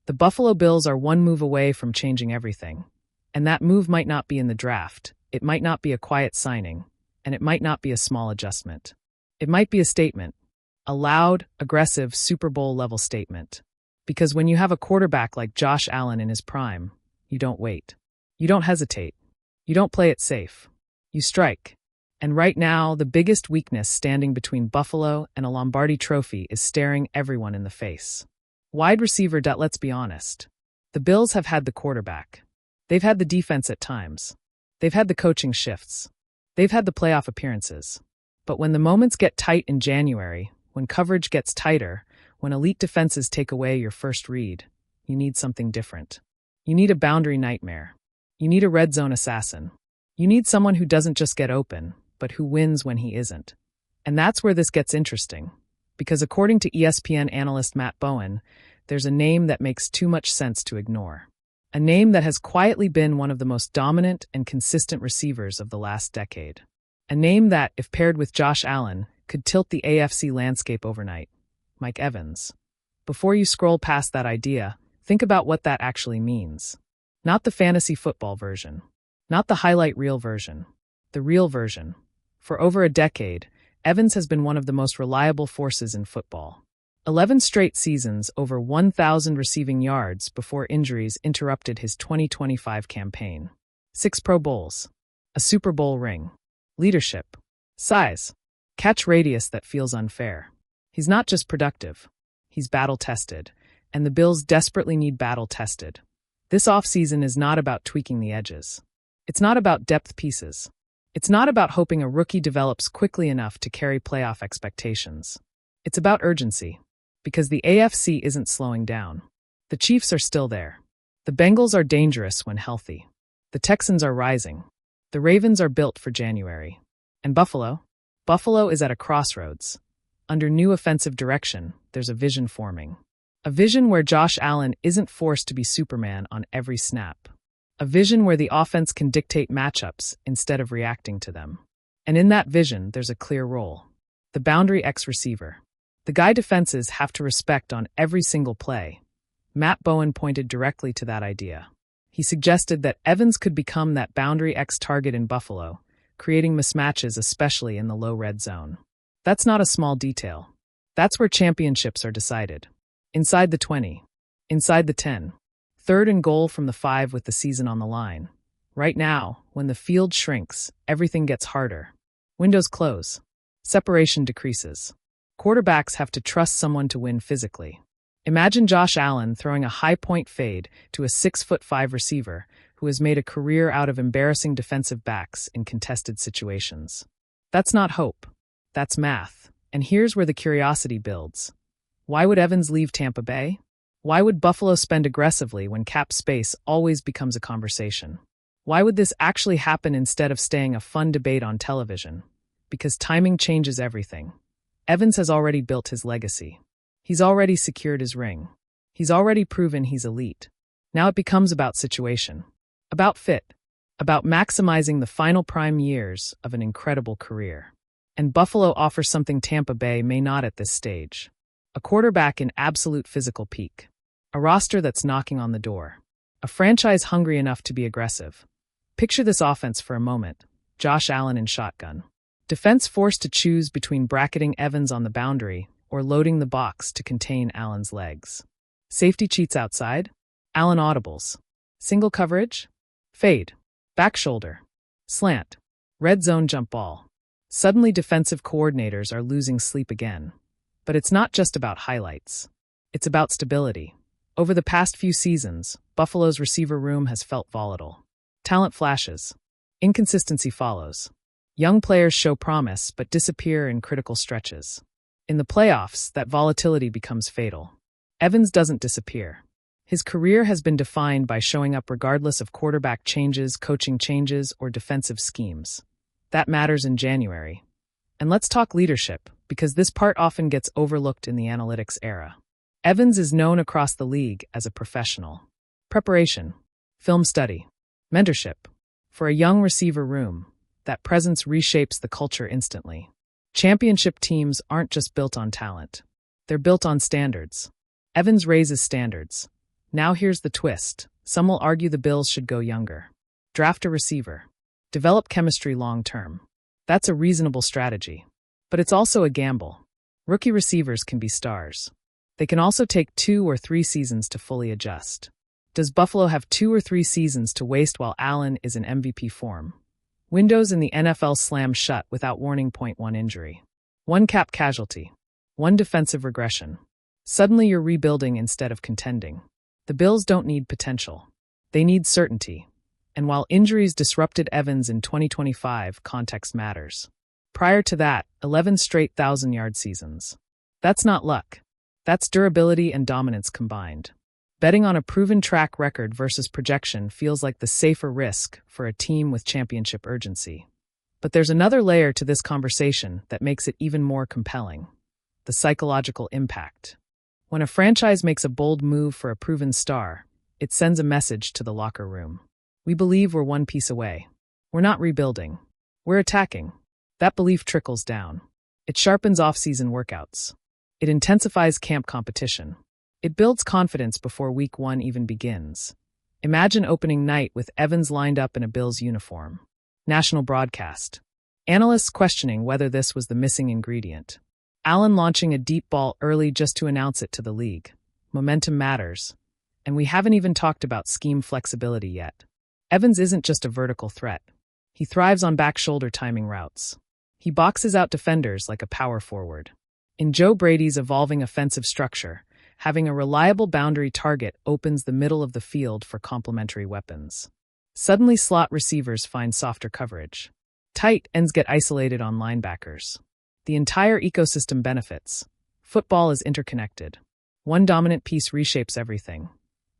The Buffalo Bills are one move away from changing everything. And that move might not be in the draft, it might not be a quiet signing, and it might not be a small adjustment. It might be a statement, a loud, aggressive Super Bowl-level statement. Because when you have a quarterback like Josh Allen in his prime, you don't wait. You don't hesitate. You don't play it safe. You strike. And right now, the biggest weakness standing between Buffalo and a Lombardi trophy is staring everyone in the face. Wide receiver. Let's be honest. The Bills have had the quarterback. They've had the defense at times. They've had the coaching shifts. They've had the playoff appearances. But when the moments get tight in January, when coverage gets tighter, when elite defenses take away your first read, you need something different. You need a boundary nightmare. You need a red zone assassin. You need someone who doesn't just get open, but who wins when he isn't. And that's where this gets interesting. Because according to ESPN analyst Matt Bowen, there's a name that makes too much sense to ignore. A name that has quietly been one of the most dominant and consistent receivers of the last decade. A name that, if paired with Josh Allen, could tilt the AFC landscape overnight. Mike Evans. Before you scroll past that idea, think about what that actually means. Not the fantasy football version. Not the highlight reel version. The real version. For over a decade, Evans has been one of the most reliable forces in football. 11 straight seasons over 1,000 receiving yards before injuries interrupted his 2025 campaign. 6 Pro Bowls. A Super Bowl ring. Leadership. Size. Catch radius that feels unfair. He's not just productive. He's battle-tested, and the Bills desperately need battle-tested. This offseason is not about tweaking the edges. It's not about depth pieces. It's not about hoping a rookie develops quickly enough to carry playoff expectations. It's about urgency. Because the AFC isn't slowing down. The Chiefs are still there. The Bengals are dangerous when healthy. The Texans are rising. The Ravens are built for January. And Buffalo? Buffalo is at a crossroads. Under new offensive direction, there's a vision forming. A vision where Josh Allen isn't forced to be Superman on every snap. A vision where the offense can dictate matchups instead of reacting to them. And in that vision, there's a clear role. The boundary X receiver. The guy defenses have to respect on every single play. Matt Bowen pointed directly to that idea. He suggested that Evans could become that boundary X target in Buffalo, creating mismatches especially in the low red zone. That's not a small detail. That's where championships are decided. Inside the 20. Inside the 10. 3rd and goal from the 5 with the season on the line. Right now, when the field shrinks, everything gets harder. Windows close. Separation decreases. Quarterbacks have to trust someone to win physically. Imagine Josh Allen throwing a high-point fade to a 6'5" receiver who has made a career out of embarrassing defensive backs in contested situations. That's not hope. That's math. And here's where the curiosity builds. Why would Evans leave Tampa Bay? Why would Buffalo spend aggressively when cap space always becomes a conversation? Why would this actually happen instead of staying a fun debate on television? Because timing changes everything. Evans has already built his legacy. He's already secured his ring. He's already proven he's elite. Now it becomes about situation. About fit. About maximizing the final prime years of an incredible career. And Buffalo offers something Tampa Bay may not at this stage. A quarterback in absolute physical peak. A roster that's knocking on the door. A franchise hungry enough to be aggressive. Picture this offense for a moment. Josh Allen in shotgun. Defense forced to choose between bracketing Evans on the boundary or loading the box to contain Allen's legs. Safety cheats outside. Allen audibles. Single coverage. Fade. Back shoulder. Slant. Red zone jump ball. Suddenly defensive coordinators are losing sleep again. But it's not just about highlights. It's about stability. Over the past few seasons, Buffalo's receiver room has felt volatile. Talent flashes. Inconsistency follows. Young players show promise but disappear in critical stretches. In the playoffs, that volatility becomes fatal. Evans doesn't disappear. His career has been defined by showing up regardless of quarterback changes, coaching changes, or defensive schemes. That matters in January. And let's talk leadership, because this part often gets overlooked in the analytics era. Evans is known across the league as a professional. Preparation, film study, mentorship. For a young receiver room, that presence reshapes the culture instantly. Championship teams aren't just built on talent. They're built on standards. Evans raises standards. Now here's the twist. Some will argue the Bills should go younger. Draft a receiver. Develop chemistry long-term. That's a reasonable strategy. But it's also a gamble. Rookie receivers can be stars. They can also take 2 or 3 seasons to fully adjust. Does Buffalo have 2 or 3 seasons to waste while Allen is in MVP form? Windows in the NFL slam shut without warning. Point 1 injury. 1 cap casualty. 1 defensive regression. Suddenly you're rebuilding instead of contending. The Bills don't need potential. They need certainty. And while injuries disrupted Evans in 2025, context matters. Prior to that, 11 straight 1,000-yard seasons. That's not luck. That's durability and dominance combined. Betting on a proven track record versus projection feels like the safer risk for a team with championship urgency. But there's another layer to this conversation that makes it even more compelling: the psychological impact. When a franchise makes a bold move for a proven star, it sends a message to the locker room. We believe we're one piece away. We're not rebuilding. We're attacking. That belief trickles down. It sharpens off-season workouts. It intensifies camp competition. It builds confidence before week 1 even begins. Imagine opening night with Evans lined up in a Bills uniform. National broadcast. Analysts questioning whether this was the missing ingredient. Allen launching a deep ball early just to announce it to the league. Momentum matters. And we haven't even talked about scheme flexibility yet. Evans isn't just a vertical threat. He thrives on back shoulder timing routes. He boxes out defenders like a power forward. In Joe Brady's evolving offensive structure, having a reliable boundary target opens the middle of the field for complementary weapons. Suddenly slot receivers find softer coverage. Tight ends get isolated on linebackers. The entire ecosystem benefits. Football is interconnected. One dominant piece reshapes everything.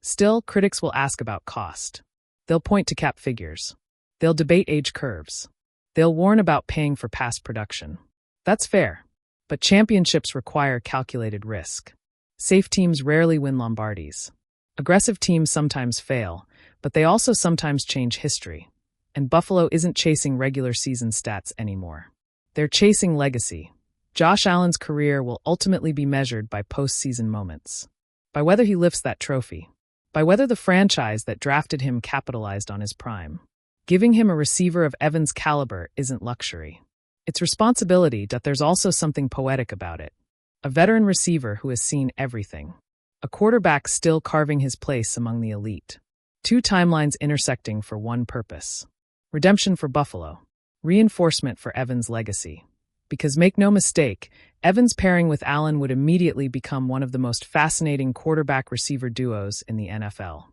Still, critics will ask about cost. They'll point to cap figures. They'll debate age curves. They'll warn about paying for past production. That's fair. But championships require calculated risk. Safe teams rarely win Lombardies. Aggressive teams sometimes fail, but they also sometimes change history. And Buffalo isn't chasing regular season stats anymore. They're chasing legacy. Josh Allen's career will ultimately be measured by postseason moments. By whether he lifts that trophy. By whether the franchise that drafted him capitalized on his prime. Giving him a receiver of Evans' caliber isn't luxury. It's responsibility, but there's also something poetic about it. A veteran receiver who has seen everything. A quarterback still carving his place among the elite. 2 timelines intersecting for one purpose. Redemption for Buffalo. Reinforcement for Evans' legacy. Because make no mistake, Evans pairing with Allen would immediately become one of the most fascinating quarterback-receiver duos in the NFL.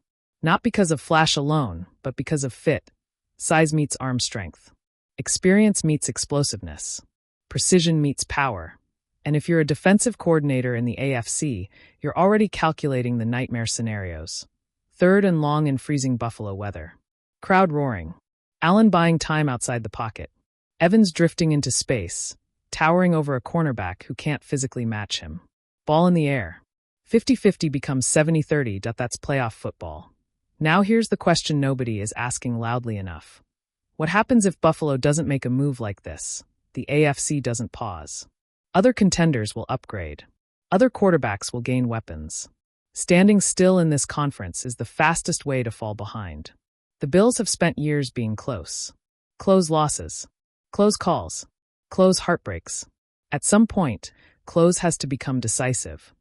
Not because of flash alone, but because of fit. Size meets arm strength. Experience meets explosiveness. Precision meets power. And if you're a defensive coordinator in the AFC, you're already calculating the nightmare scenarios. 3rd and long in freezing Buffalo weather. Crowd roaring. Allen buying time outside the pocket. Evans drifting into space, towering over a cornerback who can't physically match him. Ball in the air. 50-50 becomes 70-30. That's playoff football. Now here's the question nobody is asking loudly enough. What happens if Buffalo doesn't make a move like this? The AFC doesn't pause. Other contenders will upgrade. Other quarterbacks will gain weapons. Standing still in this conference is the fastest way to fall behind. The Bills have spent years being close. Close losses. Close calls. Close heartbreaks. At some point, close has to become decisive.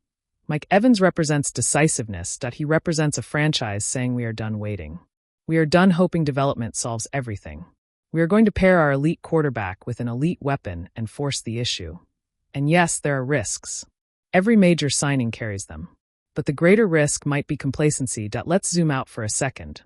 Mike Evans represents decisiveness. He represents a franchise saying we are done waiting. We are done hoping development solves everything. We are going to pair our elite quarterback with an elite weapon and force the issue. And yes, there are risks. Every major signing carries them. But the greater risk might be complacency. Let's zoom out for a second.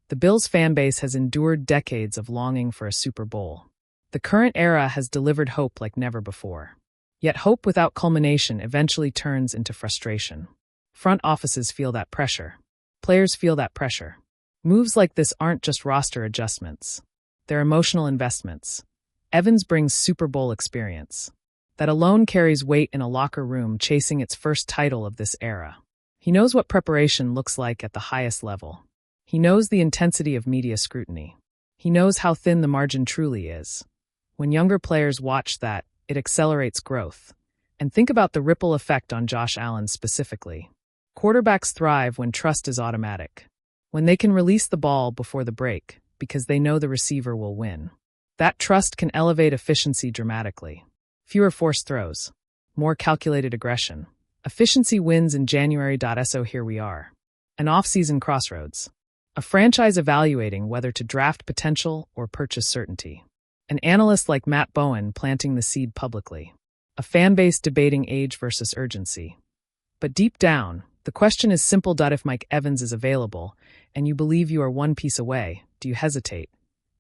The Bills fan base has endured decades of longing for a Super Bowl. The current era has delivered hope like never before. Yet hope without culmination eventually turns into frustration. Front offices feel that pressure. Players feel that pressure. Moves like this aren't just roster adjustments. They're emotional investments. Evans brings Super Bowl experience. That alone carries weight in a locker room chasing its first title of this era. He knows what preparation looks like at the highest level. He knows the intensity of media scrutiny. He knows how thin the margin truly is. When younger players watch that, it accelerates growth. And think about the ripple effect on Josh Allen specifically. Quarterbacks thrive when trust is automatic, when they can release the ball before the break because they know the receiver will win. That trust can elevate efficiency dramatically. Fewer forced throws, more calculated aggression. Efficiency wins in January. So here we are. An offseason crossroads. A franchise evaluating whether to draft potential or purchase certainty. An analyst like Matt Bowen planting the seed publicly. A fan base debating age versus urgency. But deep down, the question is simple. If Mike Evans is available, and you believe you are one piece away, do you hesitate?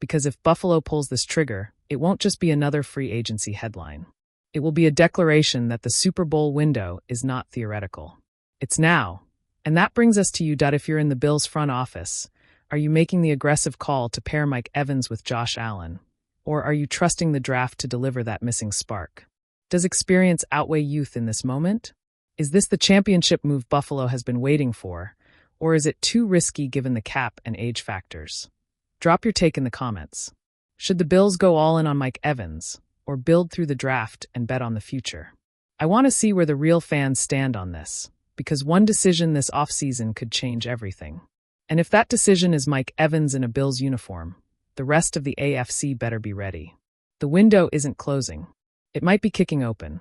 Because if Buffalo pulls this trigger, it won't just be another free agency headline. It will be a declaration that the Super Bowl window is not theoretical. It's now. And that brings us to you. If you're in the Bills front office, are you making the aggressive call to pair Mike Evans with Josh Allen? Or are you trusting the draft to deliver that missing spark? Does experience outweigh youth in this moment? Is this the championship move Buffalo has been waiting for? Or is it too risky given the cap and age factors? Drop your take in the comments. Should the Bills go all in on Mike Evans, or build through the draft and bet on the future? I want to see where the real fans stand on this, because one decision this offseason could change everything. And if that decision is Mike Evans in a Bills uniform, the rest of the AFC better be ready. The window isn't closing. It might be kicking open.